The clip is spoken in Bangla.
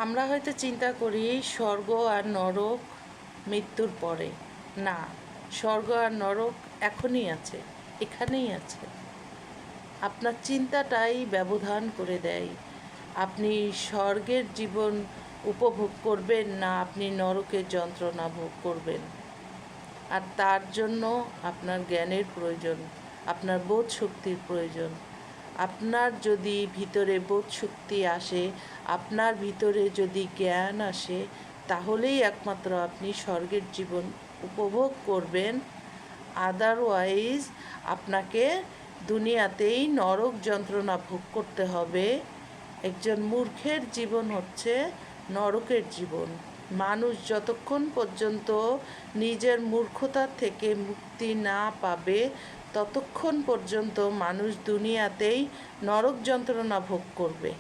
আমরা হয়তো চিন্তা করি স্বর্গ আর নরক মৃত্যুর পরে। না, স্বর্গ আর নরক এখনই আছে, এখানেই আছে। আপনার চিন্তাটাই ব্যবধান করে দেয় আপনি স্বর্গের জীবন উপভোগ করবেন না আপনি নরকের যন্ত্রণা ভোগ করবেন। আর তার জন্য আপনার জ্ঞানের প্রয়োজন, আপনার বোধ শক্তির প্রয়োজন। আপনার যদি ভিতরে বোধ শক্তি আসে, আপনার ভিতরে যদি জ্ঞান আসে, তাহলেই একমাত্র আপনি স্বর্গের জীবন উপভোগ করবেন। আদারওয়াইজ আপনাকে দুনিয়াতেই নরক যন্ত্রণা ভোগ করতে হবে। একজন মূর্খের জীবন হচ্ছে নরকের জীবন। মানুষ যতক্ষণ পর্যন্ত নিজের মূর্খতার থেকে মুক্তি না পাবে, ততক্ষণ পর্যন্ত মানুষ দুনিয়াতেই নরক যন্ত্রণা ভোগ করবে।